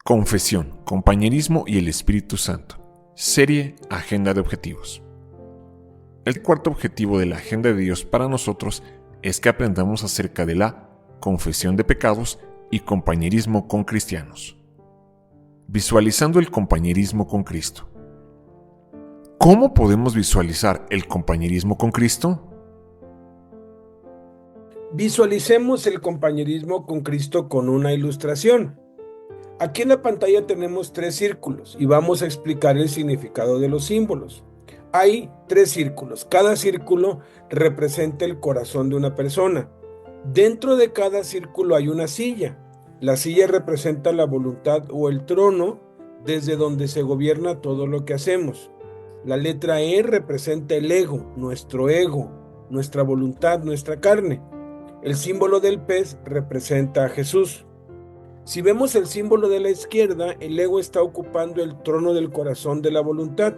Confesión, compañerismo y el Espíritu Santo. Serie Agenda de Objetivos. El cuarto objetivo de la Agenda de Dios para nosotros es que aprendamos acerca de la confesión de pecados y compañerismo con cristianos. Visualizando el compañerismo con Cristo. ¿Cómo podemos visualizar el compañerismo con Cristo? Visualicemos el compañerismo con Cristo con una ilustración. Aquí en la pantalla tenemos 3 círculos y vamos a explicar el significado de los símbolos. Hay 3 círculos. Cada círculo representa el corazón de una persona. Dentro de cada círculo hay una silla. La silla representa la voluntad o el trono desde donde se gobierna todo lo que hacemos. La letra E representa el ego, nuestra voluntad, nuestra carne. El símbolo del pez representa a Jesús. Si vemos el símbolo de la izquierda, el ego está ocupando el trono del corazón de la voluntad.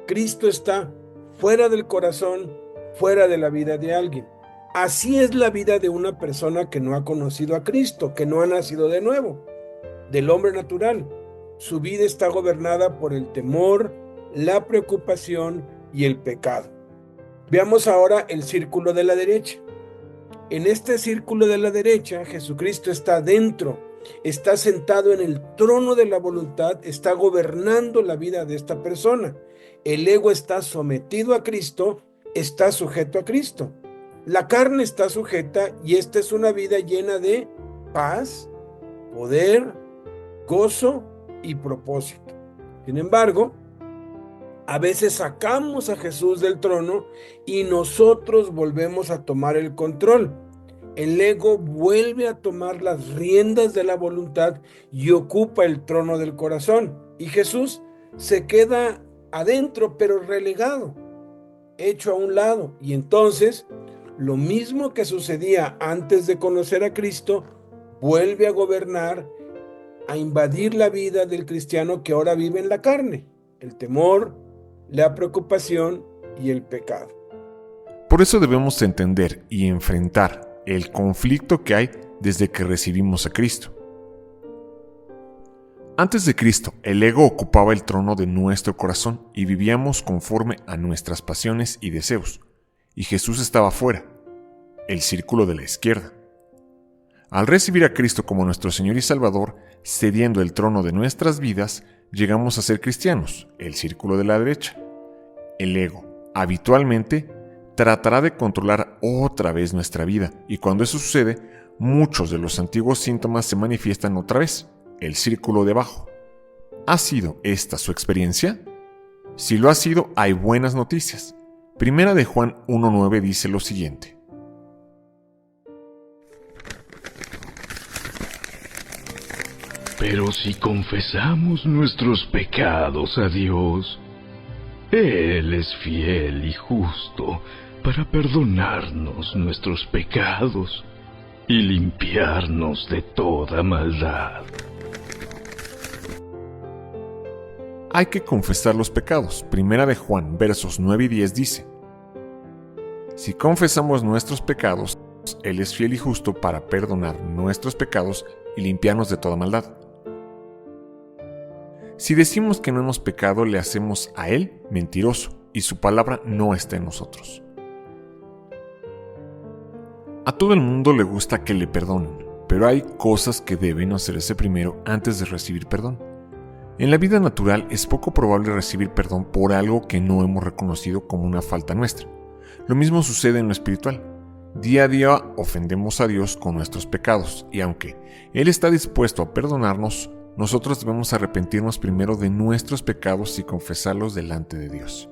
Cristo está fuera del corazón, fuera de la vida de alguien. Así es la vida de una persona que no ha conocido a Cristo, que no ha nacido de nuevo, del hombre natural. Su vida está gobernada por el temor, la preocupación y el pecado. Veamos ahora el círculo de la derecha. En este círculo de la derecha, Jesucristo está dentro. Está sentado en el trono de la voluntad, está gobernando la vida de esta persona. El ego está sometido a Cristo, está sujeto a Cristo. La carne está sujeta y esta es una vida llena de paz, poder, gozo y propósito. Sin embargo, a veces sacamos a Jesús del trono y nosotros volvemos a tomar el control. El ego vuelve a tomar las riendas de la voluntad y ocupa el trono del corazón. Y Jesús se queda adentro, pero relegado, hecho a un lado. Y entonces, lo mismo que sucedía antes de conocer a Cristo, vuelve a gobernar, a invadir la vida del cristiano que ahora vive en la carne. El temor, la preocupación y el pecado. Por eso debemos entender y enfrentar el conflicto que hay desde que recibimos a Cristo. Antes de Cristo, el ego ocupaba el trono de nuestro corazón y vivíamos conforme a nuestras pasiones y deseos, y Jesús estaba fuera, el círculo de la izquierda. Al recibir a Cristo como nuestro Señor y Salvador, cediendo el trono de nuestras vidas, llegamos a ser cristianos, el círculo de la derecha. El ego, habitualmente, tratará de controlar otra vez nuestra vida, y cuando eso sucede, muchos de los antiguos síntomas se manifiestan otra vez, el círculo de abajo. ¿Ha sido esta su experiencia? Si lo ha sido, hay buenas noticias. Primera de Juan 1:9 dice lo siguiente. Pero si confesamos nuestros pecados a Dios, Él es fiel y justo para perdonarnos nuestros pecados y limpiarnos de toda maldad. Hay que confesar los pecados. Primera de Juan, versos 9 y 10 dice: Si confesamos nuestros pecados, Él es fiel y justo para perdonar nuestros pecados y limpiarnos de toda maldad. Si decimos que no hemos pecado, le hacemos a Él mentiroso, y su palabra no está en nosotros. A todo el mundo le gusta que le perdonen, pero hay cosas que deben hacerse primero antes de recibir perdón. En la vida natural es poco probable recibir perdón por algo que no hemos reconocido como una falta nuestra. Lo mismo sucede en lo espiritual. Día a día ofendemos a Dios con nuestros pecados, y aunque Él está dispuesto a perdonarnos, nosotros debemos arrepentirnos primero de nuestros pecados y confesarlos delante de Dios.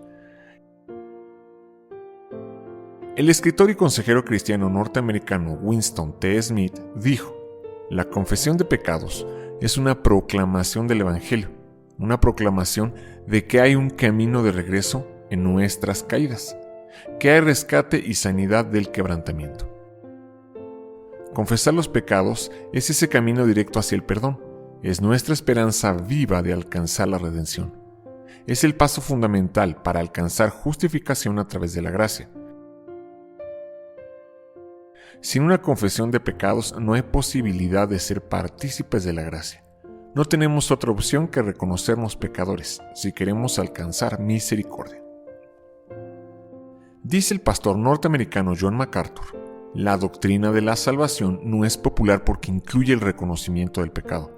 El escritor y consejero cristiano norteamericano Winston T. Smith dijo: La confesión de pecados es una proclamación del Evangelio, una proclamación de que hay un camino de regreso en nuestras caídas, que hay rescate y sanidad del quebrantamiento. Confesar los pecados es ese camino directo hacia el perdón. Es nuestra esperanza viva de alcanzar la redención. Es el paso fundamental para alcanzar justificación a través de la gracia. Sin una confesión de pecados no hay posibilidad de ser partícipes de la gracia. No tenemos otra opción que reconocernos pecadores si queremos alcanzar misericordia. Dice el pastor norteamericano John MacArthur, la doctrina de la salvación no es popular porque incluye el reconocimiento del pecado.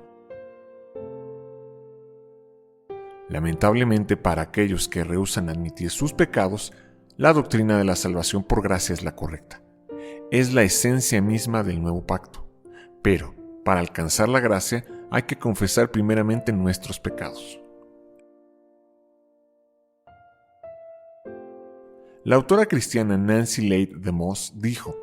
Lamentablemente, para aquellos que rehúsan admitir sus pecados, la doctrina de la salvación por gracia es la correcta. Es la esencia misma del nuevo pacto. Pero, para alcanzar la gracia, hay que confesar primeramente nuestros pecados. La autora cristiana Nancy Leigh DeMoss dijo: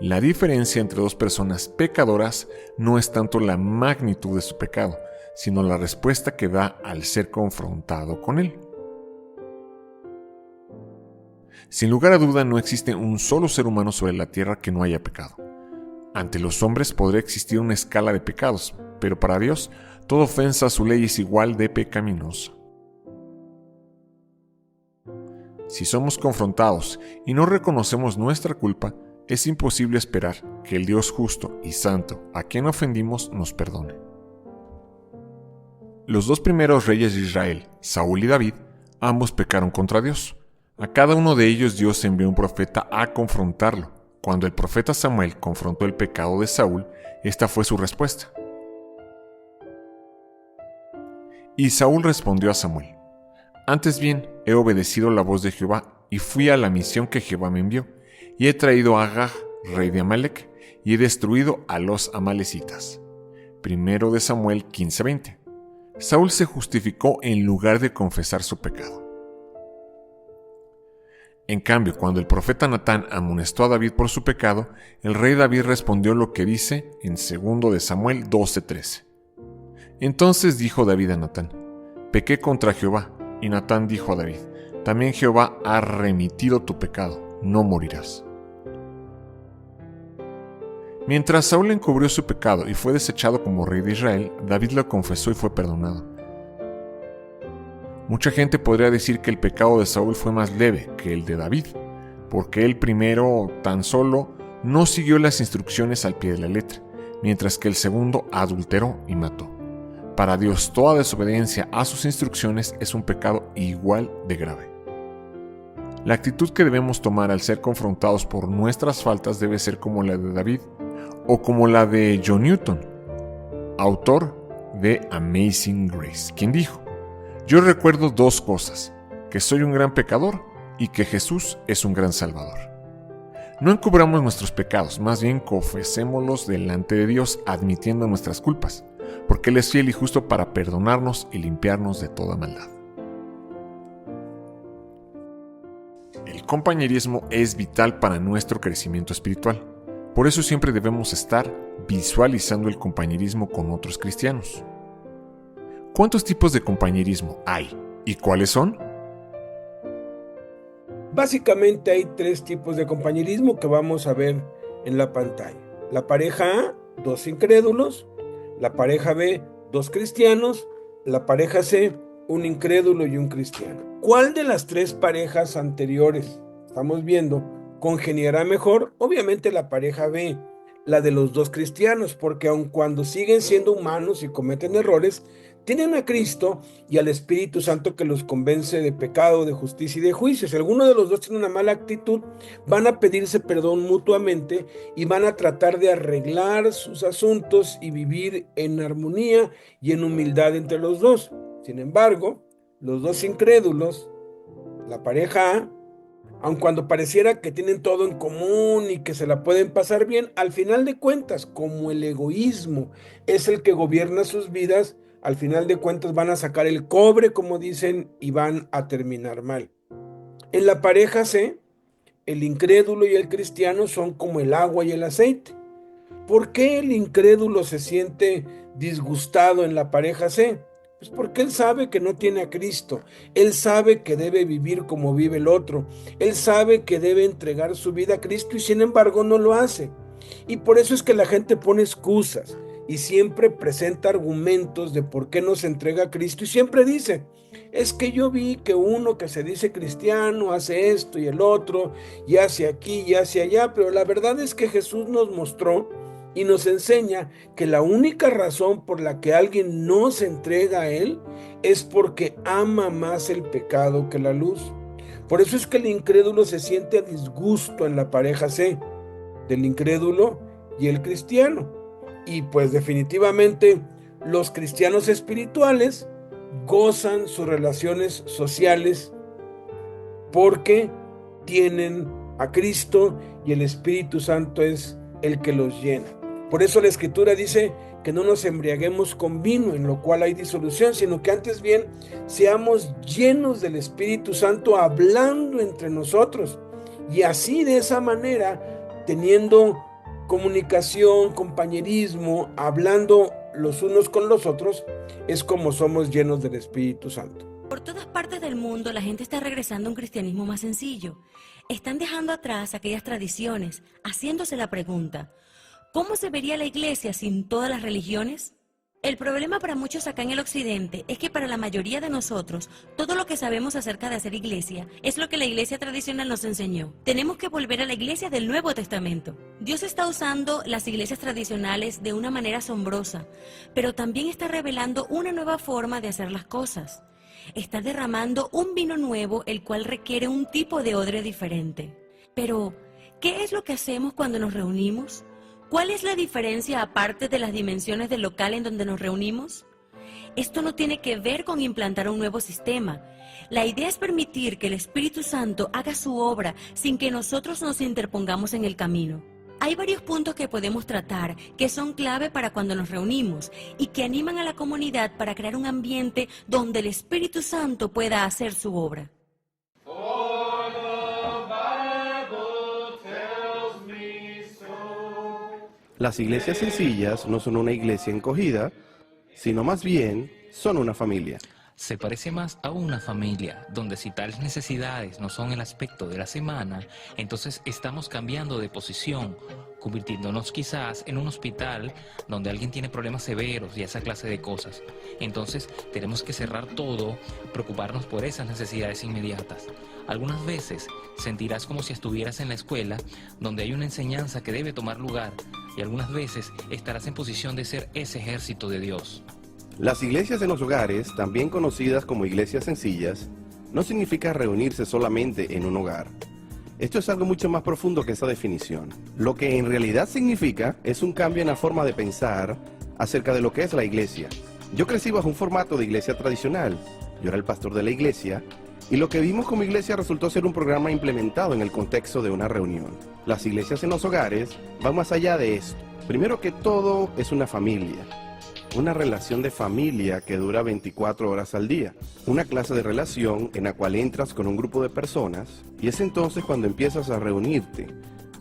la diferencia entre dos personas pecadoras no es tanto la magnitud de su pecado, sino la respuesta que da al ser confrontado con él. Sin lugar a duda, no existe un solo ser humano sobre la tierra que no haya pecado. Ante los hombres podría existir una escala de pecados, pero para Dios, toda ofensa a su ley es igual de pecaminosa. Si somos confrontados y no reconocemos nuestra culpa, es imposible esperar que el Dios justo y santo a quien ofendimos nos perdone. Los dos primeros reyes de Israel, Saúl y David, ambos pecaron contra Dios. A cada uno de ellos Dios envió un profeta a confrontarlo. Cuando el profeta Samuel confrontó el pecado de Saúl, esta fue su respuesta. Y Saúl respondió a Samuel: antes bien, he obedecido la voz de Jehová y fui a la misión que Jehová me envió, y he traído a Agag, rey de Amalec, y he destruido a los amalecitas. Primero de Samuel 15:20. Saúl se justificó en lugar de confesar su pecado. En cambio, cuando el profeta Natán amonestó a David por su pecado, el rey David respondió lo que dice en 2 de Samuel 12:13. Entonces dijo David a Natán: pequé contra Jehová. Y Natán dijo a David: también Jehová ha remitido tu pecado, no morirás. Mientras Saúl encubrió su pecado y fue desechado como rey de Israel, David lo confesó y fue perdonado. Mucha gente podría decir que el pecado de Saúl fue más leve que el de David, porque él primero tan solo no siguió las instrucciones al pie de la letra, mientras que el segundo adulteró y mató. Para Dios, toda desobediencia a sus instrucciones es un pecado igual de grave. La actitud que debemos tomar al ser confrontados por nuestras faltas debe ser como la de David o como la de John Newton, autor de Amazing Grace, quien dijo: yo recuerdo dos cosas, que soy un gran pecador y que Jesús es un gran salvador. No encubramos nuestros pecados, más bien confesémoslos delante de Dios admitiendo nuestras culpas, porque Él es fiel y justo para perdonarnos y limpiarnos de toda maldad. El compañerismo es vital para nuestro crecimiento espiritual. Por eso siempre debemos estar visualizando el compañerismo con otros cristianos. ¿Cuántos tipos de compañerismo hay y cuáles son? Básicamente hay 3 tipos de compañerismo que vamos a ver en la pantalla. La pareja A, 2 incrédulos. La pareja B, 2 cristianos. La pareja C, un incrédulo y un cristiano. ¿Cuál de las 3 parejas anteriores estamos viendo congeniará mejor? Obviamente la pareja B, la de los 2 cristianos, porque aun cuando siguen siendo humanos y cometen errores, tienen a Cristo y al Espíritu Santo que los convence de pecado, de justicia y de juicio. Si alguno de los dos tiene una mala actitud, van a pedirse perdón mutuamente y van a tratar de arreglar sus asuntos y vivir en armonía y en humildad entre los dos. Sin embargo, los 2 incrédulos, la pareja A, aun cuando pareciera que tienen todo en común y que se la pueden pasar bien, al final de cuentas, como el egoísmo es el que gobierna sus vidas, al final de cuentas van a sacar el cobre, como dicen, y van a terminar mal. En la pareja C, el incrédulo y el cristiano son como el agua y el aceite. ¿Por qué el incrédulo se siente disgustado en la pareja C? Pues porque él sabe que no tiene a Cristo, él sabe que debe vivir como vive el otro, él sabe que debe entregar su vida a Cristo y sin embargo no lo hace. Y por eso es que la gente pone excusas y siempre presenta argumentos de por qué no se entrega a Cristo y siempre dice: es que yo vi que uno que se dice cristiano hace esto y el otro y hace aquí y hace allá, pero la verdad es que Jesús nos mostró y nos enseña que la única razón por la que alguien no se entrega a Él es porque ama más el pecado que la luz. Por eso es que el incrédulo se siente a disgusto en la pareja C, del incrédulo y el cristiano. Y pues definitivamente los cristianos espirituales gozan sus relaciones sociales porque tienen a Cristo y el Espíritu Santo es el que los llena. Por eso la Escritura dice que no nos embriaguemos con vino, en lo cual hay disolución, sino que antes bien seamos llenos del Espíritu Santo hablando entre nosotros. Y así de esa manera, teniendo comunicación, compañerismo, hablando los unos con los otros, es como somos llenos del Espíritu Santo. Por todas partes del mundo la gente está regresando a un cristianismo más sencillo. Están dejando atrás aquellas tradiciones, haciéndose la pregunta: ¿cómo se vería la iglesia sin todas las religiones? El problema para muchos acá en el occidente es que para la mayoría de nosotros, todo lo que sabemos acerca de hacer iglesia es lo que la iglesia tradicional nos enseñó. Tenemos que volver a la iglesia del Nuevo Testamento. Dios está usando las iglesias tradicionales de una manera asombrosa, pero también está revelando una nueva forma de hacer las cosas. Está derramando un vino nuevo, el cual requiere un tipo de odre diferente. Pero, ¿qué es lo que hacemos cuando nos reunimos? ¿Cuál es la diferencia aparte de las dimensiones del local en donde nos reunimos? Esto no tiene que ver con implantar un nuevo sistema. La idea es permitir que el Espíritu Santo haga su obra sin que nosotros nos interpongamos en el camino. Hay varios puntos que podemos tratar que son clave para cuando nos reunimos y que animan a la comunidad para crear un ambiente donde el Espíritu Santo pueda hacer su obra. Las iglesias sencillas no son una iglesia encogida, sino más bien son una familia. Se parece más a una familia, donde si tales necesidades no son el aspecto de la semana, entonces estamos cambiando de posición, convirtiéndonos quizás en un hospital donde alguien tiene problemas severos y esa clase de cosas. Entonces tenemos que cerrar todo, preocuparnos por esas necesidades inmediatas. Algunas veces sentirás como si estuvieras en la escuela, donde hay una enseñanza que debe tomar lugar, y algunas veces estarás en posición de ser ese ejército de Dios. Las iglesias en los hogares, también conocidas como iglesias sencillas, no significa reunirse solamente en un hogar. Esto es algo mucho más profundo que esa definición. Lo que en realidad significa es un cambio en la forma de pensar acerca de lo que es la iglesia. Yo crecí bajo un formato de iglesia tradicional. Yo era el pastor de la iglesia, y lo que vimos como iglesia resultó ser un programa implementado en el contexto de una reunión. Las iglesias en los hogares van más allá de esto. Primero que todo, es una familia. Una relación de familia que dura 24 horas al día. Una clase de relación en la cual entras con un grupo de personas y es entonces cuando empiezas a reunirte,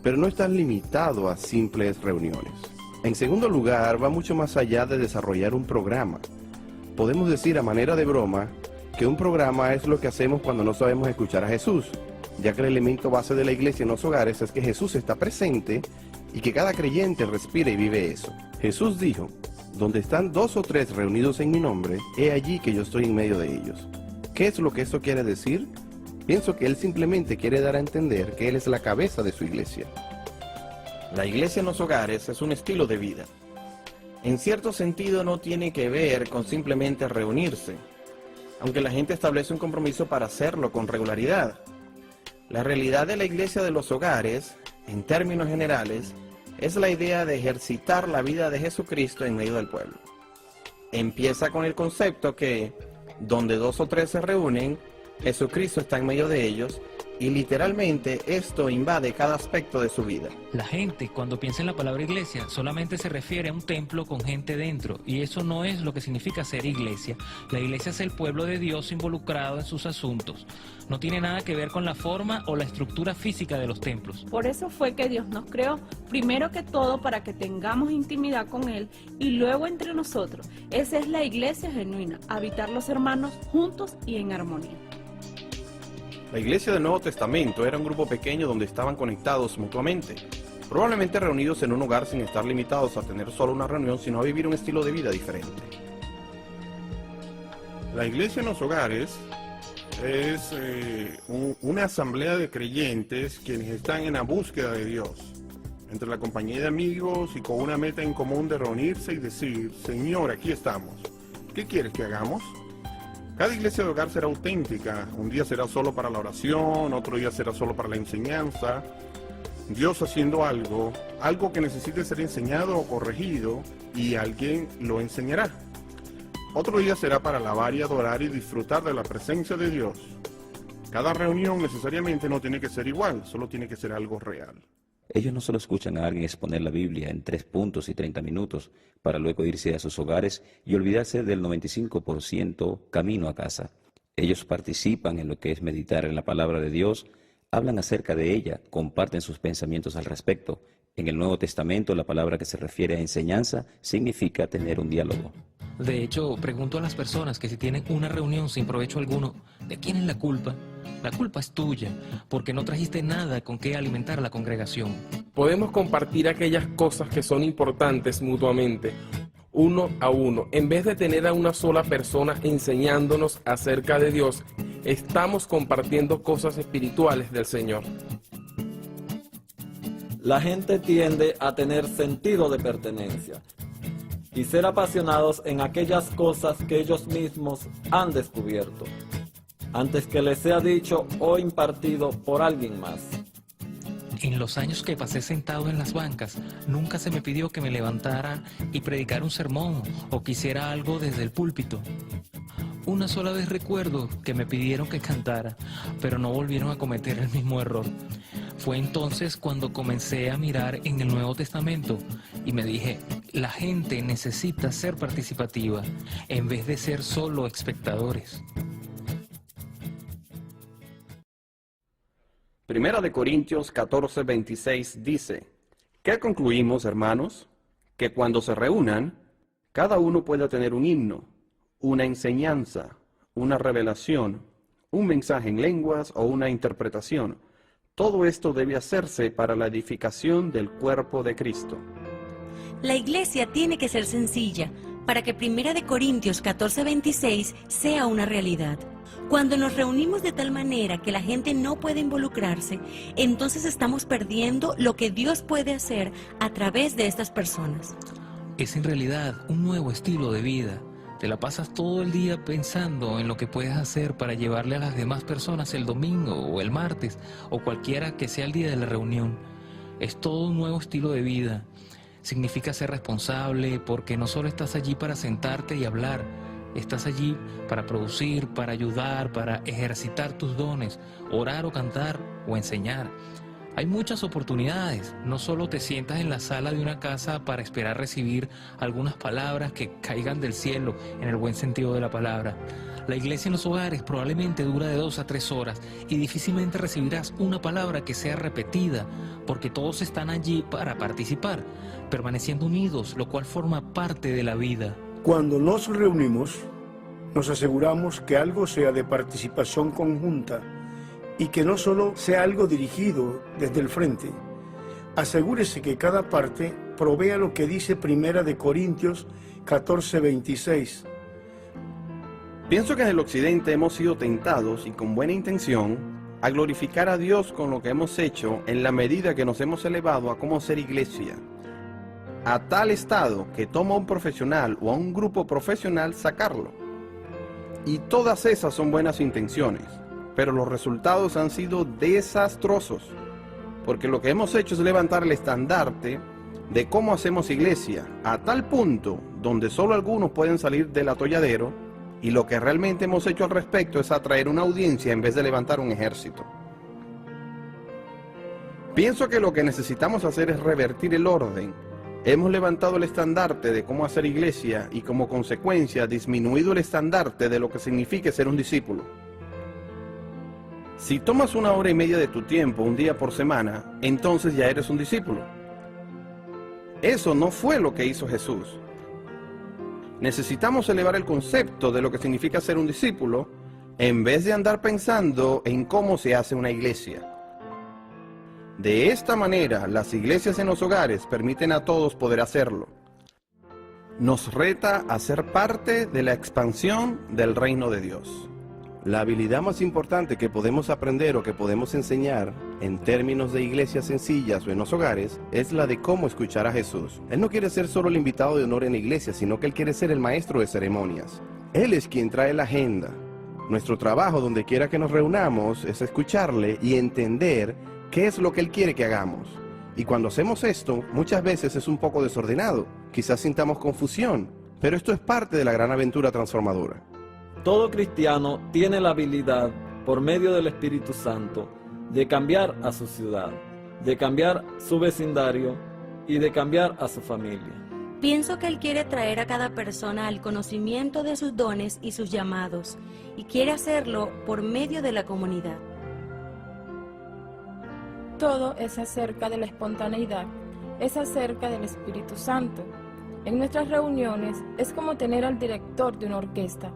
pero no estás limitado a simples reuniones. En segundo lugar, va mucho más allá de desarrollar un programa. Podemos decir a manera de broma que un programa es lo que hacemos cuando no sabemos escuchar a Jesús, ya que el elemento base de la iglesia en los hogares es que Jesús está presente y que cada creyente respira y vive eso. Jesús dijo: donde están 2 o 3 reunidos en mi nombre, he allí que yo estoy en medio de ellos. ¿Qué es lo que esto quiere decir? Pienso que Él simplemente quiere dar a entender que Él es la cabeza de su iglesia. La iglesia en los hogares es un estilo de vida. En cierto sentido no tiene que ver con simplemente reunirse, aunque la gente establece un compromiso para hacerlo con regularidad. La realidad de la iglesia de los hogares, en términos generales, es la idea de ejercitar la vida de Jesucristo en medio del pueblo. Empieza con el concepto que, donde 2 o 3 se reúnen, Jesucristo está en medio de ellos, y literalmente esto invade cada aspecto de su vida. La gente, cuando piensa en la palabra iglesia, solamente se refiere a un templo con gente dentro, y eso no es lo que significa ser iglesia. La iglesia es el pueblo de Dios involucrado en sus asuntos. No tiene nada que ver con la forma o la estructura física de los templos. Por eso fue que Dios nos creó, primero que todo para que tengamos intimidad con Él y luego entre nosotros. Esa es la iglesia genuina, habitar los hermanos juntos y en armonía. La iglesia del Nuevo Testamento era un grupo pequeño donde estaban conectados mutuamente, probablemente reunidos en un hogar sin estar limitados a tener solo una reunión, sino a vivir un estilo de vida diferente. La iglesia en los hogares es una asamblea de creyentes quienes están en la búsqueda de Dios. entre la compañía de amigos y con una meta en común de reunirse y decir, Señor, aquí estamos. ¿Qué quieres que hagamos? Cada iglesia de hogar será auténtica. Un día será solo para la oración, otro día será solo para la enseñanza. Dios haciendo algo que necesite ser enseñado o corregido, y alguien lo enseñará. Otro día será para alabar y adorar y disfrutar de la presencia de Dios. Cada reunión necesariamente no tiene que ser igual, solo tiene que ser algo real. Ellos no solo escuchan a alguien exponer la Biblia en 3 puntos y 30 minutos para luego irse a sus hogares y olvidarse del 95% camino a casa. Ellos participan en lo que es meditar en la palabra de Dios, hablan acerca de ella, comparten sus pensamientos al respecto. En el Nuevo Testamento, la palabra que se refiere a enseñanza significa tener un diálogo. De hecho, pregunto a las personas que si tienen una reunión sin provecho alguno, ¿de quién es la culpa? La culpa es tuya, porque no trajiste nada con qué alimentar a la congregación. Podemos compartir aquellas cosas que son importantes mutuamente, uno a uno. En vez de tener a una sola persona enseñándonos acerca de Dios, estamos compartiendo cosas espirituales del Señor. La gente tiende a tener sentido de pertenencia y ser apasionados en aquellas cosas que ellos mismos han descubierto, antes que les sea dicho o impartido por alguien más. En los años que pasé sentado en las bancas, nunca se me pidió que me levantara y predicara un sermón o que hiciera algo desde el púlpito. Una sola vez recuerdo que me pidieron que cantara, pero no volvieron a cometer el mismo error. Fue entonces cuando comencé a mirar en el Nuevo Testamento y me dije, la gente necesita ser participativa en vez de ser solo espectadores. Primera de Corintios 14:26 dice, ¿qué concluimos, hermanos? Que cuando se reúnan, cada uno pueda tener un himno, una enseñanza, una revelación, un mensaje en lenguas o una interpretación. Todo esto debe hacerse para la edificación del cuerpo de Cristo. La iglesia tiene que ser sencilla para que 1 Corintios 14:26 sea una realidad. Cuando nos reunimos de tal manera que la gente no puede involucrarse, entonces estamos perdiendo lo que Dios puede hacer a través de estas personas. Es en realidad un nuevo estilo de vida. Te la pasas todo el día pensando en lo que puedes hacer para llevarle a las demás personas el domingo o el martes o cualquiera que sea el día de la reunión. Es todo un nuevo estilo de vida. Significa ser responsable porque no solo estás allí para sentarte y hablar, estás allí para producir, para ayudar, para ejercitar tus dones, orar o cantar o enseñar. Hay muchas oportunidades, no solo te sientas en la sala de una casa para esperar recibir algunas palabras que caigan del cielo en el buen sentido de la palabra. La iglesia en los hogares probablemente dura de 2 a 3 horas y difícilmente recibirás una palabra que sea repetida porque todos están allí para participar, permaneciendo unidos, lo cual forma parte de la vida. Cuando nos reunimos, nos aseguramos que algo sea de participación conjunta y que no solo sea algo dirigido desde el frente. Asegúrese que cada parte provea lo que dice 1 Corintios 14:26. Pienso que en el occidente hemos sido tentados, y con buena intención, a glorificar a Dios con lo que hemos hecho en la medida que nos hemos elevado a cómo ser iglesia. A tal estado que toma a un profesional o a un grupo profesional sacarlo. Y todas esas son buenas intenciones, pero los resultados han sido desastrosos, porque lo que hemos hecho es levantar el estandarte de cómo hacemos iglesia, a tal punto donde solo algunos pueden salir del atolladero, y lo que realmente hemos hecho al respecto es atraer una audiencia en vez de levantar un ejército. Pienso que lo que necesitamos hacer es revertir el orden. Hemos levantado el estandarte de cómo hacer iglesia y como consecuencia disminuido el estandarte de lo que significa ser un discípulo. Si tomas 1 hora y media de tu tiempo un día por semana, entonces ya eres un discípulo. Eso no fue lo que hizo Jesús. Necesitamos elevar el concepto de lo que significa ser un discípulo en vez de andar pensando en cómo se hace una iglesia. De esta manera, las iglesias en los hogares permiten a todos poder hacerlo. Nos reta a ser parte de la expansión del reino de Dios. La habilidad más importante que podemos aprender o que podemos enseñar en términos de iglesias sencillas o en los hogares es la de cómo escuchar a Jesús. Él no quiere ser solo el invitado de honor en la iglesia, sino que Él quiere ser el maestro de ceremonias. Él es quien trae la agenda. Nuestro trabajo, donde quiera que nos reunamos, es escucharle y entender qué es lo que Él quiere que hagamos. Y cuando hacemos esto, muchas veces es un poco desordenado, quizás sintamos confusión, pero esto es parte de la gran aventura transformadora. Todo cristiano tiene la habilidad, por medio del Espíritu Santo, de cambiar a su ciudad, de cambiar su vecindario y de cambiar a su familia. Pienso que Él quiere traer a cada persona al conocimiento de sus dones y sus llamados, y quiere hacerlo por medio de la comunidad. Todo es acerca de la espontaneidad, es acerca del Espíritu Santo. En nuestras reuniones es como tener al director de una orquesta.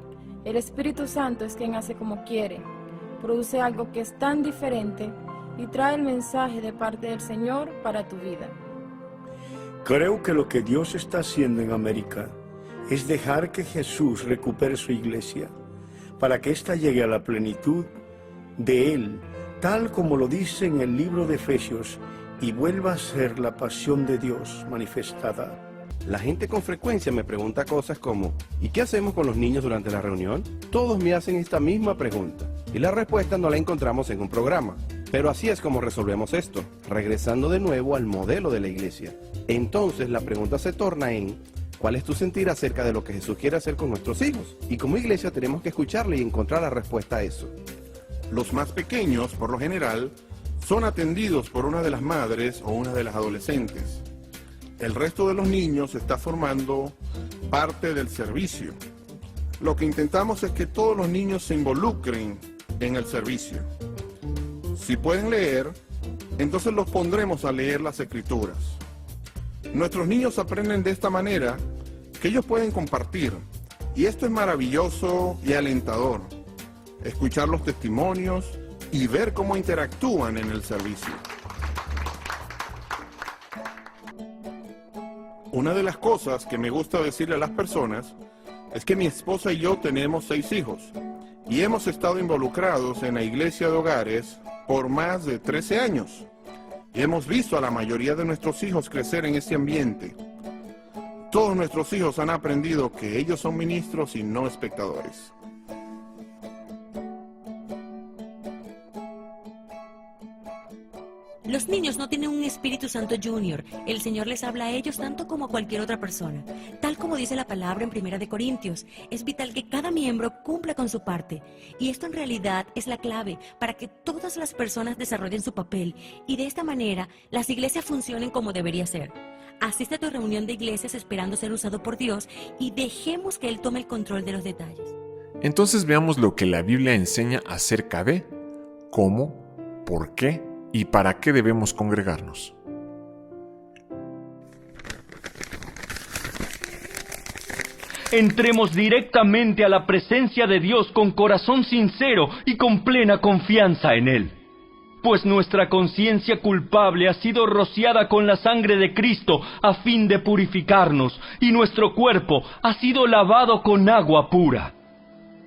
El Espíritu Santo es quien hace como quiere, produce algo que es tan diferente y trae el mensaje de parte del Señor para tu vida. Creo que lo que Dios está haciendo en América es dejar que Jesús recupere su iglesia, para que ésta llegue a la plenitud de Él, tal como lo dice en el libro de Efesios, y vuelva a ser la pasión de Dios manifestada. La gente con frecuencia me pregunta cosas como, ¿y qué hacemos con los niños durante la reunión? Todos me hacen esta misma pregunta, y la respuesta no la encontramos en un programa. Pero así es como resolvemos esto, regresando de nuevo al modelo de la iglesia. Entonces la pregunta se torna en, ¿cuál es tu sentir acerca de lo que Jesús quiere hacer con nuestros hijos? Y como iglesia tenemos que escucharle y encontrar la respuesta a eso. Los más pequeños, por lo general, son atendidos por una de las madres o una de las adolescentes. El resto de los niños está formando parte del servicio. Lo que intentamos es que todos los niños se involucren en el servicio. Si pueden leer, entonces los pondremos a leer las escrituras. Nuestros niños aprenden de esta manera que ellos pueden compartir. Y esto es maravilloso y alentador. Escuchar los testimonios y ver cómo interactúan en el servicio. Una de las cosas que me gusta decirle a las personas es que mi esposa y yo tenemos 6 hijos y hemos estado involucrados en la iglesia de hogares por más de 13 años y hemos visto a la mayoría de nuestros hijos crecer en ese ambiente. Todos nuestros hijos han aprendido que ellos son ministros y no espectadores. Los niños no tienen un Espíritu Santo Junior. El Señor les habla a ellos tanto como a cualquier otra persona. Tal como dice la palabra en 1 Corintios, es vital que cada miembro cumpla con su parte. Y esto en realidad es la clave para que todas las personas desarrollen su papel y de esta manera las iglesias funcionen como debería ser. Asiste a tu reunión de iglesias esperando ser usado por Dios y dejemos que Él tome el control de los detalles. Entonces veamos lo que la Biblia enseña acerca de cómo, por qué y para qué debemos congregarnos. Entremos directamente a la presencia de Dios con corazón sincero y con plena confianza en Él. Pues nuestra conciencia culpable ha sido rociada con la sangre de Cristo a fin de purificarnos, y nuestro cuerpo ha sido lavado con agua pura.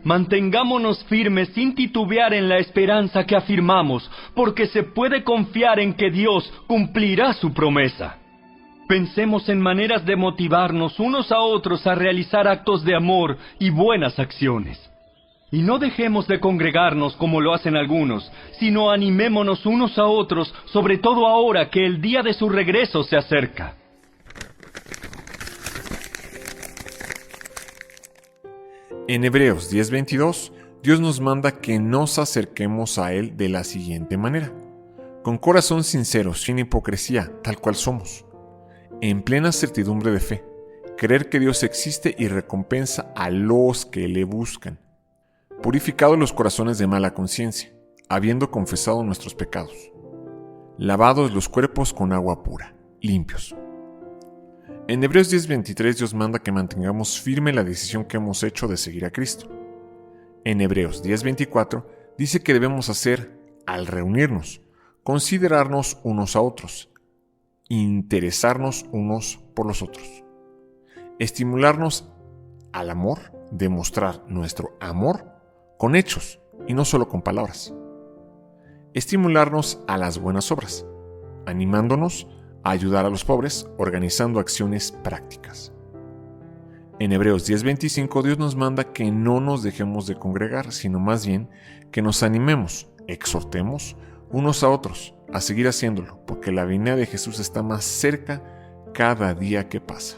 Mantengámonos firmes sin titubear en la esperanza que afirmamos, porque se puede confiar en que Dios cumplirá su promesa. Pensemos en maneras de motivarnos unos a otros a realizar actos de amor y buenas acciones. Y no dejemos de congregarnos como lo hacen algunos, sino animémonos unos a otros, sobre todo ahora que el día de su regreso se acerca. En Hebreos 10:22, Dios nos manda que nos acerquemos a Él de la siguiente manera: con corazón sincero, sin hipocresía, tal cual somos, en plena certidumbre de fe, creer que Dios existe y recompensa a los que le buscan, purificados los corazones de mala conciencia, habiendo confesado nuestros pecados, lavados los cuerpos con agua pura, limpios. En Hebreos 10:23 Dios manda que mantengamos firme la decisión que hemos hecho de seguir a Cristo. En Hebreos 10:24 dice que debemos hacer, al reunirnos, considerarnos unos a otros, interesarnos unos por los otros, estimularnos al amor, demostrar nuestro amor con hechos y no solo con palabras. Estimularnos a las buenas obras, animándonos a ayudar a los pobres, organizando acciones prácticas. En Hebreos 10:25 Dios nos manda que no nos dejemos de congregar, sino más bien que nos animemos, exhortemos unos a otros a seguir haciéndolo, porque la venida de Jesús está más cerca cada día que pasa.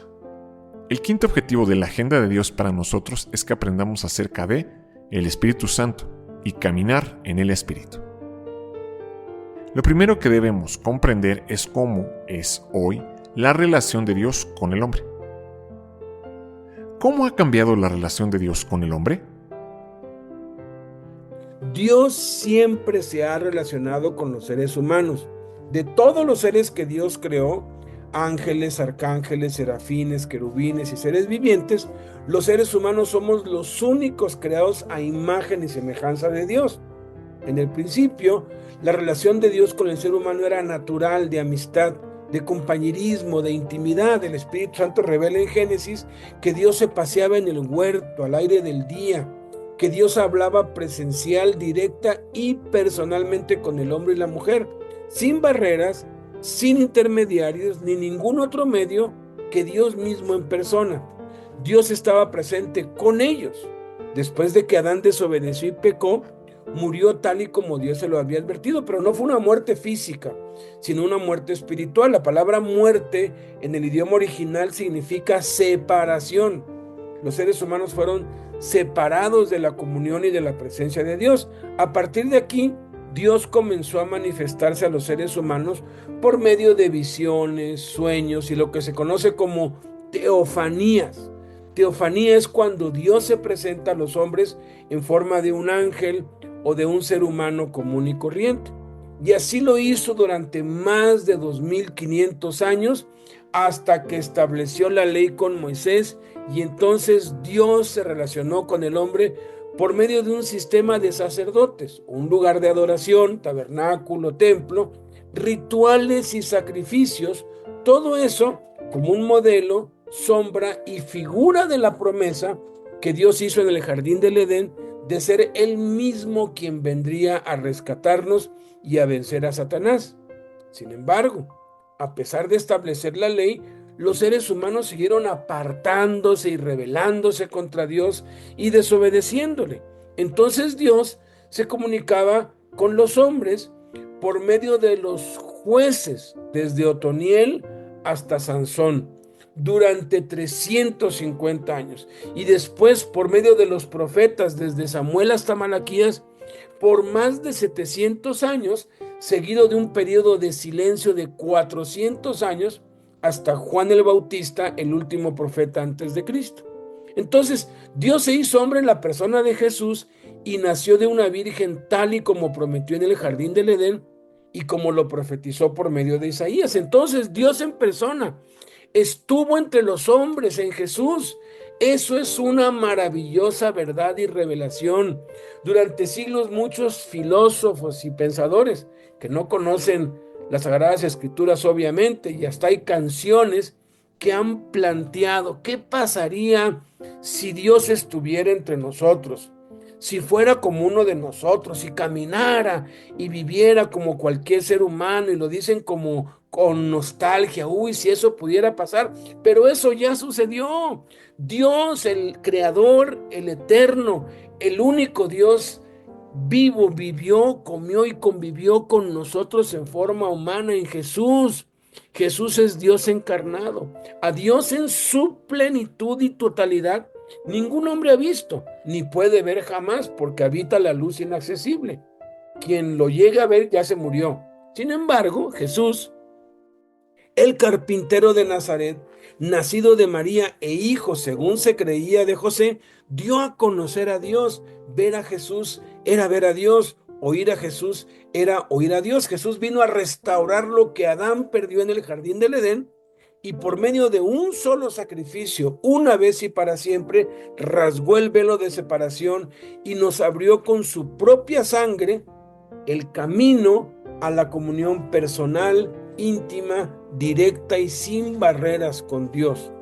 El quinto objetivo de la agenda de Dios para nosotros es que aprendamos acerca de el Espíritu Santo y caminar en el Espíritu. Lo primero que debemos comprender es cómo es hoy la relación de Dios con el hombre. ¿Cómo ha cambiado la relación de Dios con el hombre? Dios siempre se ha relacionado con los seres humanos. De todos los seres que Dios creó, ángeles, arcángeles, serafines, querubines y seres vivientes, los seres humanos somos los únicos creados a imagen y semejanza de Dios. En el principio, la relación de Dios con el ser humano era natural, de amistad, de compañerismo, de intimidad. El Espíritu Santo revela en Génesis que Dios se paseaba en el huerto, al aire del día, que Dios hablaba presencial, directa y personalmente con el hombre y la mujer, sin barreras, sin intermediarios, ni ningún otro medio que Dios mismo en persona. Dios estaba presente con ellos. Después de que Adán desobedeció y pecó, murió tal y como Dios se lo había advertido, pero no fue una muerte física, sino una muerte espiritual. La palabra muerte en el idioma original significa separación. Los seres humanos fueron separados de la comunión y de la presencia de Dios. A partir de aquí, Dios comenzó a manifestarse a los seres humanos por medio de visiones, sueños y lo que se conoce como teofanías. Teofanía es cuando Dios se presenta a los hombres en forma de un ángel o de un ser humano común y corriente. Y así lo hizo durante más de 2500 años hasta que estableció la ley con Moisés, y entonces Dios se relacionó con el hombre por medio de un sistema de sacerdotes, un lugar de adoración, tabernáculo, templo, rituales y sacrificios, todo eso como un modelo, sombra y figura de la promesa que Dios hizo en el jardín del Edén de ser Él mismo quien vendría a rescatarnos y a vencer a Satanás. Sin embargo, a pesar de establecer la ley, los seres humanos siguieron apartándose y rebelándose contra Dios y desobedeciéndole. Entonces Dios se comunicaba con los hombres por medio de los jueces, desde Otoniel hasta Sansón, durante 350 años. Y después por medio de los profetas, desde Samuel hasta Malaquías, por más de 700 años, seguido de un periodo de silencio de 400 años, hasta Juan el Bautista, el último profeta antes de Cristo. Entonces, Dios se hizo hombre en la persona de Jesús y nació de una virgen tal y como prometió en el jardín del Edén y como lo profetizó por medio de Isaías. Entonces, Dios en persona estuvo entre los hombres en Jesús. Eso es una maravillosa verdad y revelación. Durante siglos muchos filósofos y pensadores que no conocen las Sagradas Escrituras obviamente, y hasta hay canciones que han planteado qué pasaría si Dios estuviera entre nosotros, si fuera como uno de nosotros, si caminara y viviera como cualquier ser humano, y lo dicen como con nostalgia, uy, si eso pudiera pasar, pero eso ya sucedió. Dios, el creador, el eterno, el único Dios vivo, vivió, comió y convivió con nosotros en forma humana en Jesús. Jesús es Dios encarnado. A Dios en su plenitud y totalidad ningún hombre ha visto, ni puede ver jamás, porque habita la luz inaccesible. Quien lo llegue a ver ya se murió. Sin embargo, Jesús, el carpintero de Nazaret, nacido de María e hijo, según se creía, de José, dio a conocer a Dios. Ver a Jesús era ver a Dios, oír a Jesús era oír a Dios. Jesús vino a restaurar lo que Adán perdió en el jardín del Edén, y por medio de un solo sacrificio, una vez y para siempre, rasgó el velo de separación y nos abrió con su propia sangre el camino a la comunión personal, íntima, directa y sin barreras con Dios.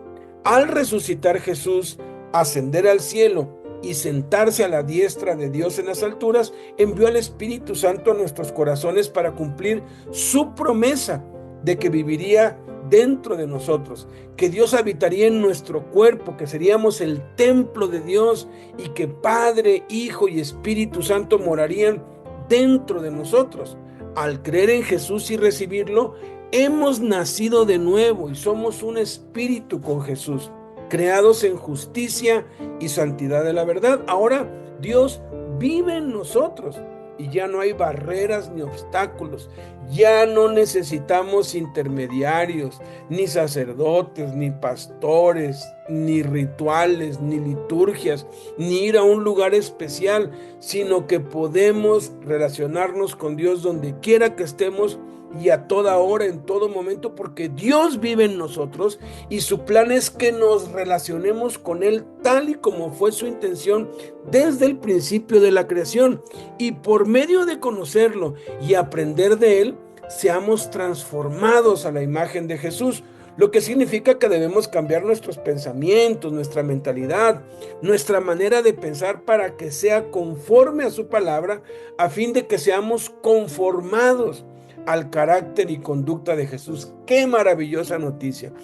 Al resucitar Jesús, ascender al cielo y sentarse a la diestra de Dios en las alturas, envió al Espíritu Santo a nuestros corazones para cumplir su promesa de que viviría dentro de nosotros, que Dios habitaría en nuestro cuerpo, que seríamos el templo de Dios y que Padre, Hijo y Espíritu Santo morarían dentro de nosotros. Al creer en Jesús y recibirlo, hemos nacido de nuevo y somos un espíritu con Jesús, creados en justicia y santidad de la verdad. Ahora Dios vive en nosotros y ya no hay barreras ni obstáculos. Ya no necesitamos intermediarios, ni sacerdotes, ni pastores, ni rituales, ni liturgias, ni ir a un lugar especial, sino que podemos relacionarnos con Dios donde quiera que estemos y a toda hora, en todo momento, porque Dios vive en nosotros y su plan es que nos relacionemos con Él tal y como fue su intención desde el principio de la creación, y por medio de conocerlo y aprender de Él, seamos transformados a la imagen de Jesús, lo que significa que debemos cambiar nuestros pensamientos, nuestra mentalidad, nuestra manera de pensar para que sea conforme a su palabra, a fin de que seamos conformados al carácter y conducta de Jesús. ¡Qué maravillosa noticia!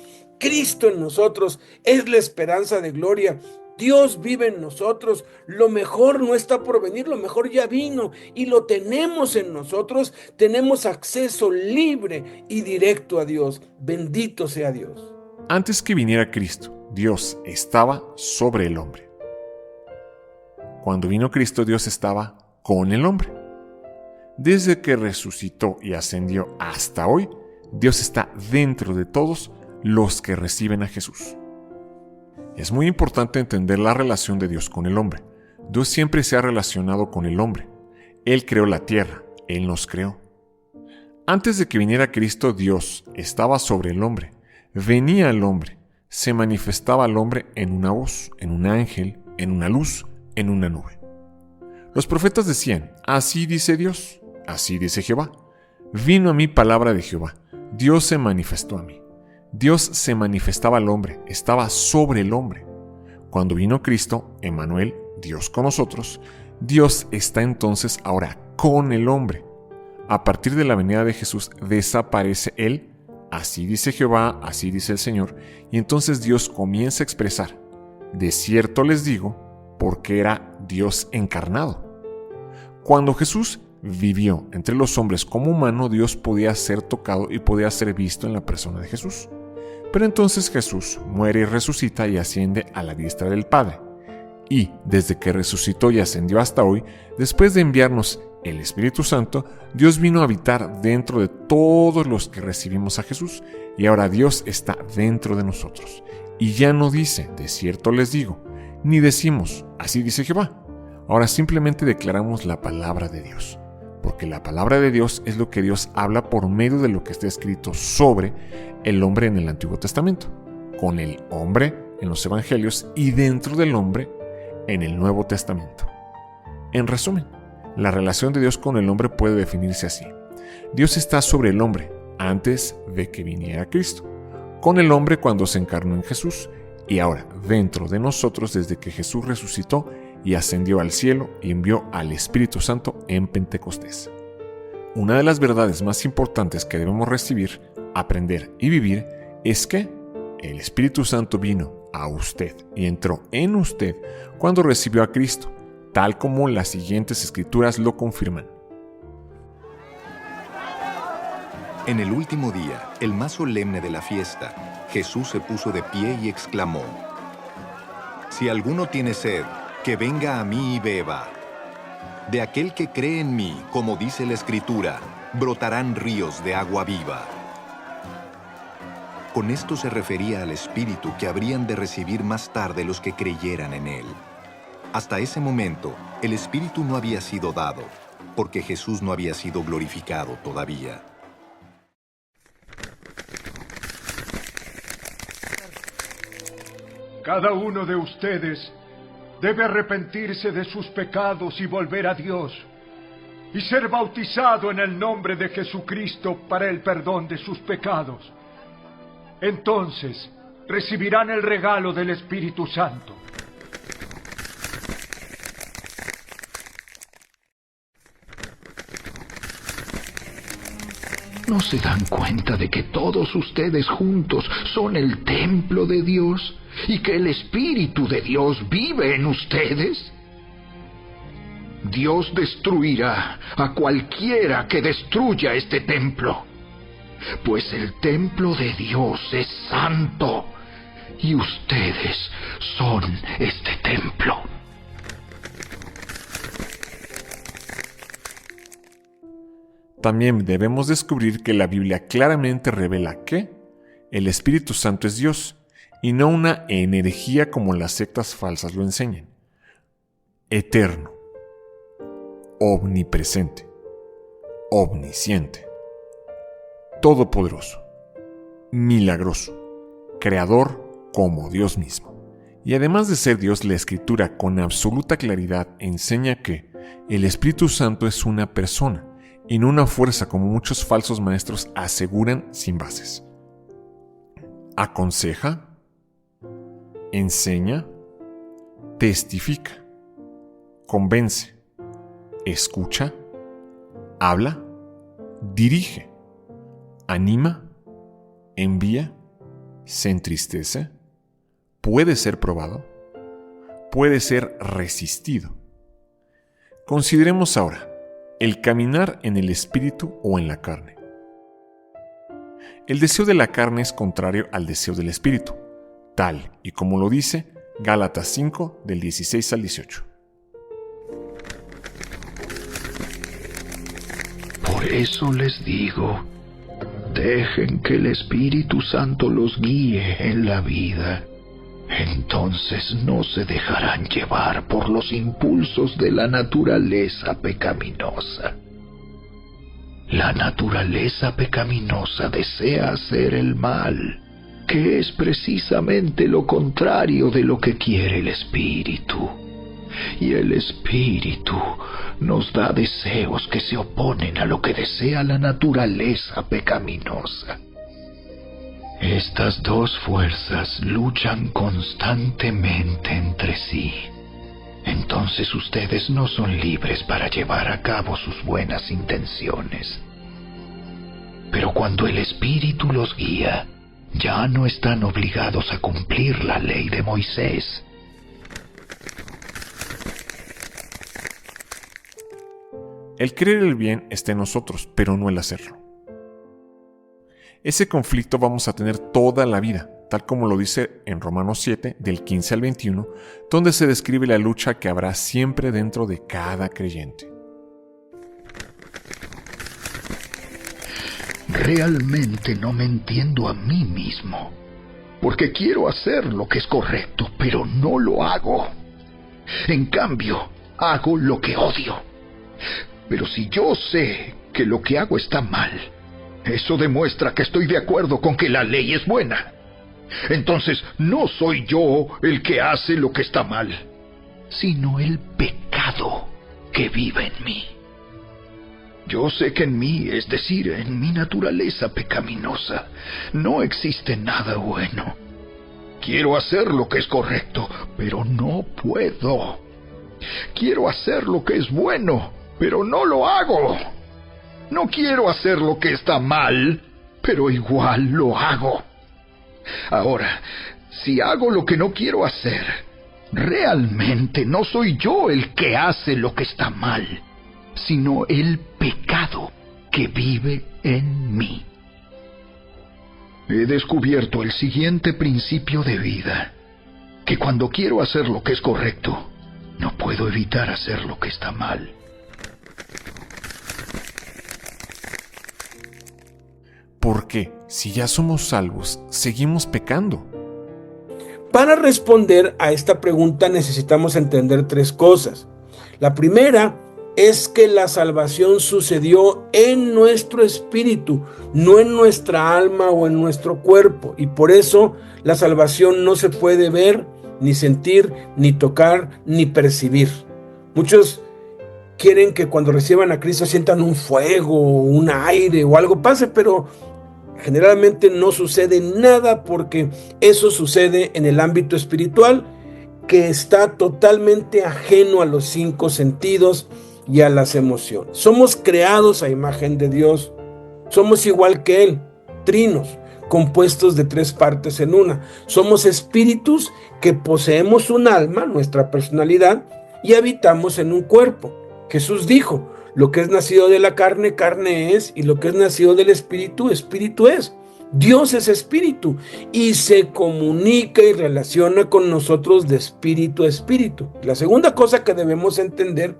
Cristo en nosotros es la esperanza de gloria. Dios vive en nosotros. Lo mejor no está por venir, lo mejor ya vino y lo tenemos en nosotros. Tenemos acceso libre y directo a Dios. Bendito sea Dios. Antes que viniera Cristo, Dios estaba sobre el hombre. Cuando vino Cristo, Dios estaba con el hombre. Desde que resucitó y ascendió hasta hoy, Dios está dentro de todos los que reciben a Jesús. Es muy importante entender la relación de Dios con el hombre. Dios siempre se ha relacionado con el hombre. Él creó la tierra, Él nos creó. Antes de que viniera Cristo, Dios estaba sobre el hombre. Venía el hombre, se manifestaba al hombre en una voz, en un ángel, en una luz, en una nube. Los profetas decían: así dice Dios, así dice Jehová. Vino a mí palabra de Jehová. Dios se manifestó a mí. Dios se manifestaba al hombre, estaba sobre el hombre. Cuando vino Cristo, Emmanuel, Dios con nosotros, Dios está entonces ahora con el hombre. A partir de la venida de Jesús desaparece Él, así dice Jehová, así dice el Señor, y entonces Dios comienza a expresar: de cierto les digo, porque era Dios encarnado. Cuando Jesús vivió entre los hombres como humano, Dios podía ser tocado y podía ser visto en la persona de Jesús. Pero entonces Jesús muere y resucita y asciende a la diestra del Padre. Y desde que resucitó y ascendió hasta hoy, después de enviarnos el Espíritu Santo, Dios vino a habitar dentro de todos los que recibimos a Jesús, y ahora Dios está dentro de nosotros. Y ya no dice: de cierto les digo, ni decimos: así dice Jehová. Ahora simplemente declaramos la palabra de Dios, porque la palabra de Dios es lo que Dios habla por medio de lo que está escrito sobre el hombre en el Antiguo Testamento, con el hombre en los Evangelios y dentro del hombre en el Nuevo Testamento. En resumen, la relación de Dios con el hombre puede definirse así: Dios está sobre el hombre antes de que viniera Cristo, con el hombre cuando se encarnó en Jesús, y ahora dentro de nosotros desde que Jesús resucitó y ascendió al cielo y envió al Espíritu Santo en Pentecostés. Una de las verdades más importantes que debemos recibir, aprender y vivir es que el Espíritu Santo vino a usted y entró en usted cuando recibió a Cristo, tal como las siguientes escrituras lo confirman. En el último día, el más solemne de la fiesta, Jesús se puso de pie y exclamó: si alguno tiene sed, que venga a mí y beba. De aquel que cree en mí, como dice la Escritura, brotarán ríos de agua viva. Con esto se refería al Espíritu que habrían de recibir más tarde los que creyeran en Él. Hasta ese momento, el Espíritu no había sido dado, porque Jesús no había sido glorificado todavía. Cada uno de ustedes debe arrepentirse de sus pecados y volver a Dios, y ser bautizado en el nombre de Jesucristo para el perdón de sus pecados. Entonces recibirán el regalo del Espíritu Santo. ¿No se dan cuenta de que todos ustedes juntos son el templo de Dios y que el Espíritu de Dios vive en ustedes? Dios destruirá a cualquiera que destruya este templo, pues el templo de Dios es santo y ustedes son este templo. También debemos descubrir que la Biblia claramente revela que el Espíritu Santo es Dios y no una energía como las sectas falsas lo enseñan. Eterno, omnipresente, omnisciente, todopoderoso, milagroso, creador como Dios mismo. Y además de ser Dios, la Escritura con absoluta claridad enseña que el Espíritu Santo es una persona y no una fuerza como muchos falsos maestros aseguran sin bases. Aconseja, enseña, testifica, convence, escucha, habla, dirige, anima, envía, se entristece, puede ser probado, puede ser resistido. Consideremos ahora el caminar en el espíritu o en la carne. El deseo de la carne es contrario al deseo del espíritu, tal y como lo dice Gálatas 5 del 16 al 18. Por eso les digo, dejen que el Espíritu Santo los guíe en la vida. Entonces no se dejarán llevar por los impulsos de la naturaleza pecaminosa. La naturaleza pecaminosa desea hacer el mal, que es precisamente lo contrario de lo que quiere el Espíritu. Y el Espíritu nos da deseos que se oponen a lo que desea la naturaleza pecaminosa. Estas dos fuerzas luchan constantemente entre sí. Entonces ustedes no son libres para llevar a cabo sus buenas intenciones. Pero cuando el Espíritu los guía, ya no están obligados a cumplir la ley de Moisés. El querer el bien está en nosotros, pero no el hacerlo. Ese conflicto vamos a tener toda la vida, tal como lo dice en Romanos 7, del 15 al 21, donde se describe la lucha que habrá siempre dentro de cada creyente. Realmente no me entiendo a mí mismo, porque quiero hacer lo que es correcto, pero no lo hago. En cambio, hago lo que odio. Pero si yo sé que lo que hago está mal, eso demuestra que estoy de acuerdo con que la ley es buena. Entonces no soy yo el que hace lo que está mal, sino el pecado que vive en mí. Yo sé que en mí, es decir, en mi naturaleza pecaminosa, no existe nada bueno. Quiero hacer lo que es correcto, pero no puedo. Quiero hacer lo que es bueno, pero no lo hago. No quiero hacer lo que está mal, pero igual lo hago. Ahora, si hago lo que no quiero hacer, realmente no soy yo el que hace lo que está mal, sino el pecado que vive en mí. He descubierto el siguiente principio de vida, que cuando quiero hacer lo que es correcto, no puedo evitar hacer lo que está mal. Porque si ya somos salvos, seguimos pecando. Para responder a esta pregunta necesitamos entender tres cosas. La primera es que la salvación sucedió en nuestro espíritu, no en nuestra alma o en nuestro cuerpo. Y por eso la salvación no se puede ver, ni sentir, ni tocar, ni percibir. Muchos quieren que cuando reciban a Cristo sientan un fuego, un aire o algo pase, pero generalmente no sucede nada porque eso sucede en el ámbito espiritual que está totalmente ajeno a los 5 sentidos y a las emociones. Somos creados a imagen de Dios. somos igual que Él, trinos, compuestos de 3 partes en una. Somos espíritus que poseemos un alma, nuestra personalidad, y habitamos en un cuerpo. Jesús dijo, lo que es nacido de la carne, carne es, y lo que es nacido del espíritu, espíritu es. Dios es espíritu y se comunica y relaciona con nosotros de espíritu a espíritu. La segunda cosa que debemos entender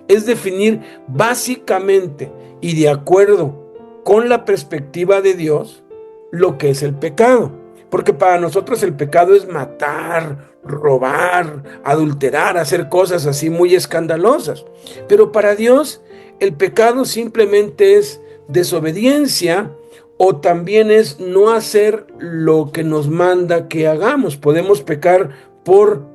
es definir básicamente y de acuerdo con la perspectiva de Dios lo que es el pecado. Porque para nosotros el pecado es matar, robar, adulterar, hacer cosas así muy escandalosas. Pero para Dios el pecado simplemente es desobediencia o también es no hacer lo que nos manda que hagamos. Podemos pecar por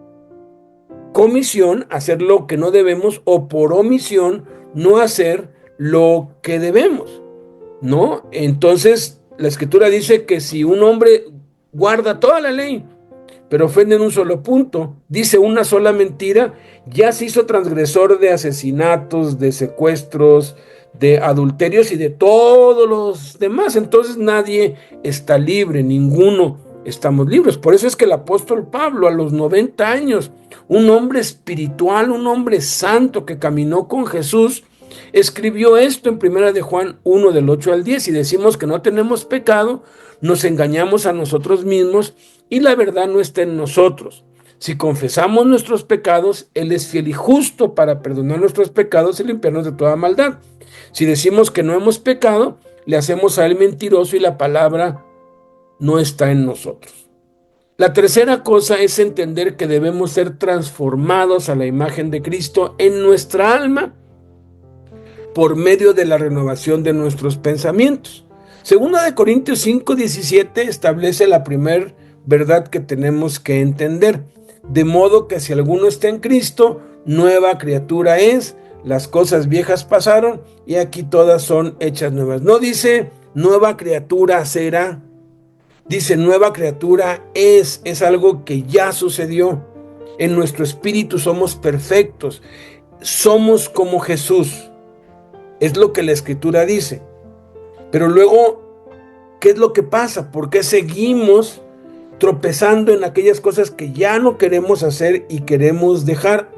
comisión, hacer lo que no debemos, o por omisión, no hacer lo que debemos, ¿no? Entonces, la Escritura dice que si un hombre guarda toda la ley, pero ofende en un solo punto, dice una sola mentira, ya se hizo transgresor de asesinatos, de secuestros, de adulterios y de todos los demás. Entonces nadie está libre, ninguno estamos libres. Por eso es que el apóstol Pablo, a los 90 años, un hombre espiritual, un hombre santo que caminó con Jesús, escribió esto en 1 de Juan 1, del 8 al 10, y decimos que no tenemos pecado, nos engañamos a nosotros mismos y la verdad no está en nosotros. Si confesamos nuestros pecados, Él es fiel y justo para perdonar nuestros pecados y limpiarnos de toda maldad. Si decimos que no hemos pecado, le hacemos a Él mentiroso y la palabra no está en nosotros. La tercera cosa es entender que debemos ser transformados a la imagen de Cristo en nuestra alma por medio de la renovación de nuestros pensamientos. Segunda de Corintios 5:17 establece la primera verdad que tenemos que entender. De modo que si alguno está en Cristo, nueva criatura es, las cosas viejas pasaron y aquí todas son hechas nuevas. No dice nueva criatura será, dice nueva criatura es algo que ya sucedió. En nuestro espíritu somos perfectos, somos como Jesús, es lo que la Escritura dice. Pero luego, ¿qué es lo que pasa? ¿Por qué seguimos tropezando en aquellas cosas que ya no queremos hacer y queremos dejar?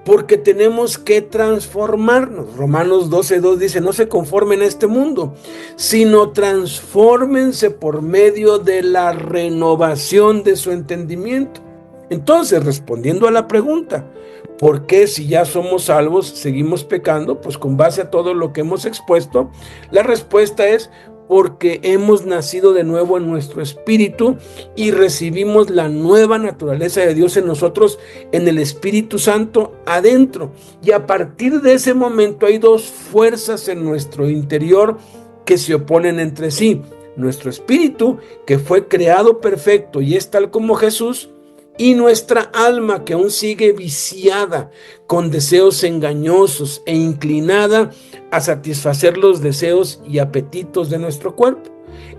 Porque tenemos que transformarnos. Romanos 12:2 dice, no se conformen a este mundo, sino transfórmense por medio de la renovación de su entendimiento. Entonces, respondiendo a la pregunta, ¿por qué si ya somos salvos seguimos pecando? Pues con base a todo lo que hemos expuesto, la respuesta es porque hemos nacido de nuevo en nuestro espíritu y recibimos la nueva naturaleza de Dios en nosotros, en el Espíritu Santo adentro. Y a partir de ese momento hay 2 fuerzas en nuestro interior que se oponen entre sí. Nuestro espíritu, que fue creado perfecto y es tal como Jesús, y nuestra alma, que aún sigue viciada con deseos engañosos e inclinada a satisfacer los deseos y apetitos de nuestro cuerpo.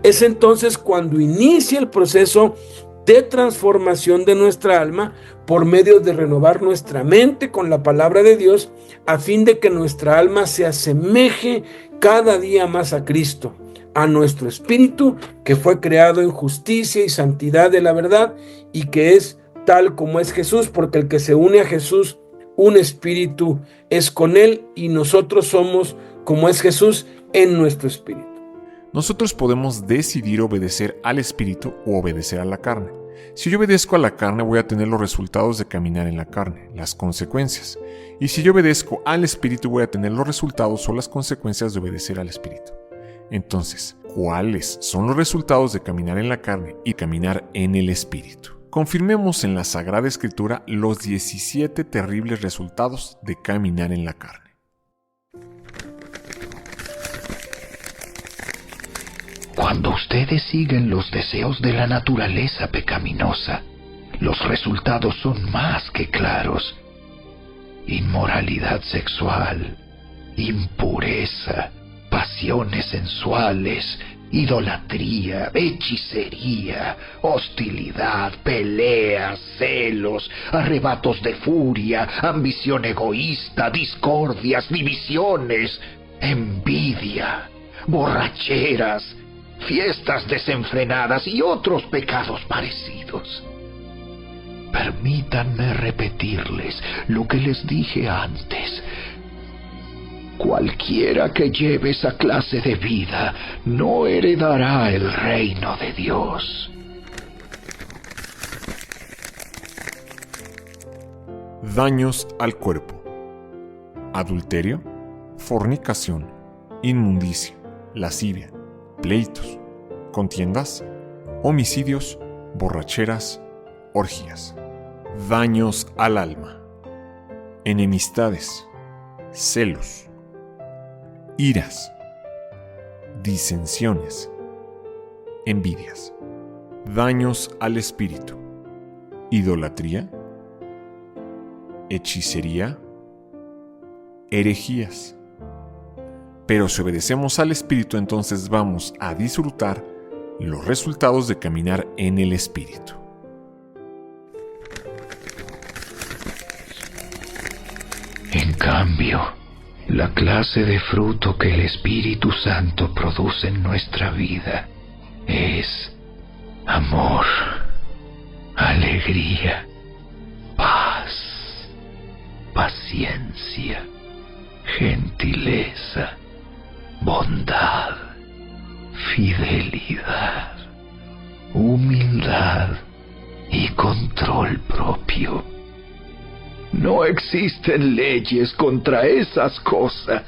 Es entonces cuando inicia el proceso de transformación de nuestra alma por medio de renovar nuestra mente con la palabra de Dios, a fin de que nuestra alma se asemeje cada día más a Cristo, a nuestro espíritu, que fue creado en justicia y santidad de la verdad y que es tal como es Jesús, porque el que se une a Jesús, un espíritu es con Él, y nosotros somos como es Jesús en nuestro espíritu. Nosotros podemos decidir obedecer al espíritu o obedecer a la carne. Si yo obedezco a la carne, voy a tener los resultados de caminar en la carne, las consecuencias. Y si yo obedezco al espíritu, voy a tener los resultados o las consecuencias de obedecer al espíritu. Entonces, ¿cuáles son los resultados de caminar en la carne y caminar en el espíritu? Confirmemos en la Sagrada Escritura los 17 terribles resultados de caminar en la carne. Cuando ustedes siguen los deseos de la naturaleza pecaminosa, los resultados son más que claros. Inmoralidad sexual, impureza, pasiones sensuales, idolatría, hechicería, hostilidad, peleas, celos, arrebatos de furia, ambición egoísta, discordias, divisiones, envidia, borracheras, fiestas desenfrenadas y otros pecados parecidos. Permítanme repetirles lo que les dije antes. Cualquiera que lleve esa clase de vida no heredará el reino de Dios. Daños al cuerpo: adulterio, fornicación, inmundicia, lascivia, pleitos, contiendas, homicidios, borracheras, orgías. Daños al alma: enemistades, celos, iras, disensiones, envidias. Daños al espíritu: idolatría, hechicería, herejías. Pero si obedecemos al Espíritu, entonces vamos a disfrutar los resultados de caminar en el Espíritu. En cambio, la clase de fruto que el Espíritu Santo produce en nuestra vida es amor, alegría, paz, paciencia, gentileza, bondad, fidelidad, humildad y control propio. No existen leyes contra esas cosas.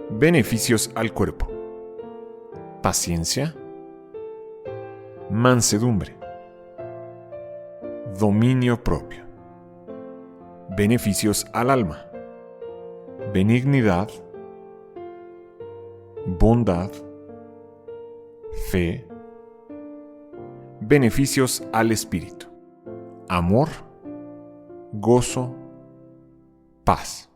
Beneficios al cuerpo: paciencia, mansedumbre, dominio propio. Beneficios al alma: benignidad, bondad, fe. Beneficios al espíritu: amor, gozo, paz.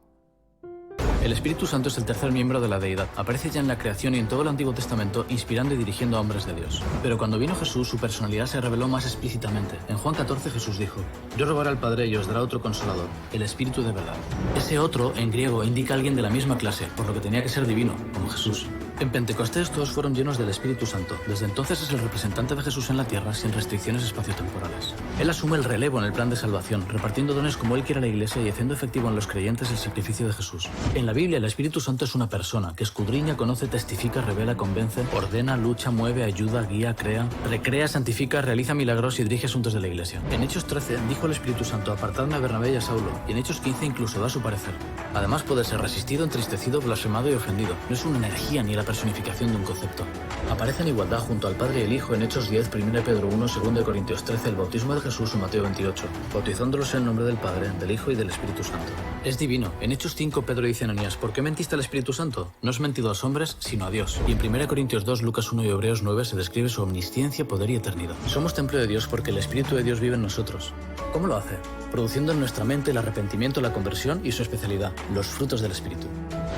El Espíritu Santo es el tercer miembro de la deidad. Aparece ya en la creación y en todo el Antiguo Testamento, inspirando y dirigiendo a hombres de Dios. Pero cuando vino Jesús, su personalidad se reveló más explícitamente. En Juan 14, Jesús dijo: Yo rogaré al Padre y os dará otro Consolador, el Espíritu de verdad. Ese otro, en griego, indica a alguien de la misma clase, por lo que tenía que ser divino, como Jesús. En Pentecostés todos fueron llenos del Espíritu Santo. Desde entonces es el representante de Jesús en la tierra, sin restricciones espaciotemporales. Él asume el relevo en el plan de salvación, repartiendo dones como Él quiere a la Iglesia y haciendo efectivo en los creyentes el sacrificio de Jesús. En la Biblia, el Espíritu Santo es una persona que escudriña, conoce, testifica, revela, convence, ordena, lucha, mueve, ayuda, guía, crea, recrea, santifica, realiza milagros y dirige asuntos de la Iglesia. En Hechos 13 dijo el Espíritu Santo: apartadme a Bernabé y a Saulo, y en Hechos 15 incluso da su parecer. Además puede ser resistido, entristecido, blasfemado y ofendido. No es una energía ni la personificación de un concepto. Aparece en igualdad junto al Padre y el Hijo en Hechos 10, 1 Pedro 1, 2 Corintios 13, el bautismo de Jesús en Mateo 28, bautizándolos en el nombre del Padre, del Hijo y del Espíritu Santo. Es divino. En Hechos 5 Pedro dice a Ananías: ¿por qué mentiste al Espíritu Santo? No has mentido a los hombres, sino a Dios. Y en 1 Corintios 2, Lucas 1 y Hebreos 9 se describe su omnisciencia, poder y eternidad. Somos templo de Dios porque el Espíritu de Dios vive en nosotros. ¿Cómo lo hace? Produciendo en nuestra mente el arrepentimiento, la conversión y su especialidad, los frutos del Espíritu.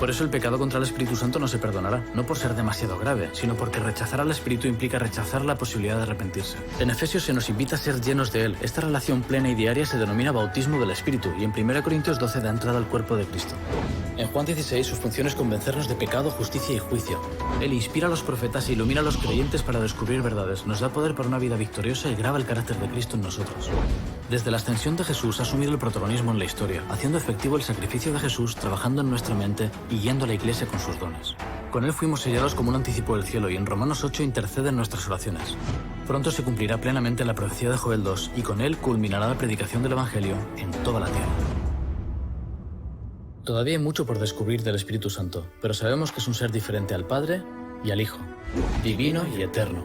Por eso el pecado contra el Espíritu Santo no se perdonará, no por ser demasiado grave, sino porque rechazar al Espíritu implica rechazar la posibilidad de arrepentirse. En Efesios se nos invita a ser llenos de Él. Esta relación plena y diaria se denomina bautismo del Espíritu y en 1 Corintios 12 da entrada al cuerpo de Cristo. En Juan 16 su función es convencernos de pecado, justicia y juicio. Él inspira a los profetas e ilumina a los creyentes para descubrir verdades, nos da poder para una vida victoriosa y graba el carácter de Cristo en nosotros. Desde la ascensión de Jesús ha asumido el protagonismo en la historia, haciendo efectivo el sacrificio de Jesús, trabajando en nuestra mente y guiando a la Iglesia con sus dones. Con Él fuimos sellados como un anticipo del cielo y en Romanos 8 intercede en nuestras oraciones. Pronto se cumplirá plenamente la profecía de Joel 2 y con Él culminará la predicación del Evangelio en toda la tierra. Todavía hay mucho por descubrir del Espíritu Santo, pero sabemos que es un ser diferente al Padre y al Hijo, divino y eterno.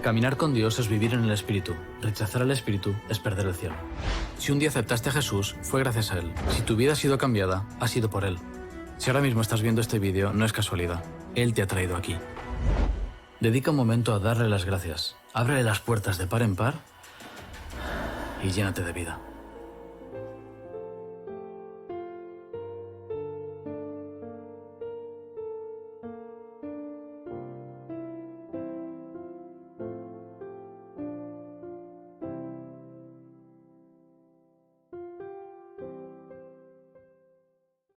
Caminar con Dios es vivir en el Espíritu. Rechazar al Espíritu es perder el cielo. Si un día aceptaste a Jesús, fue gracias a Él. Si tu vida ha sido cambiada, ha sido por Él. Si ahora mismo estás viendo este vídeo, no es casualidad. Él te ha traído aquí. Dedica un momento a darle las gracias. Ábrele las puertas de par en par y llénate de vida.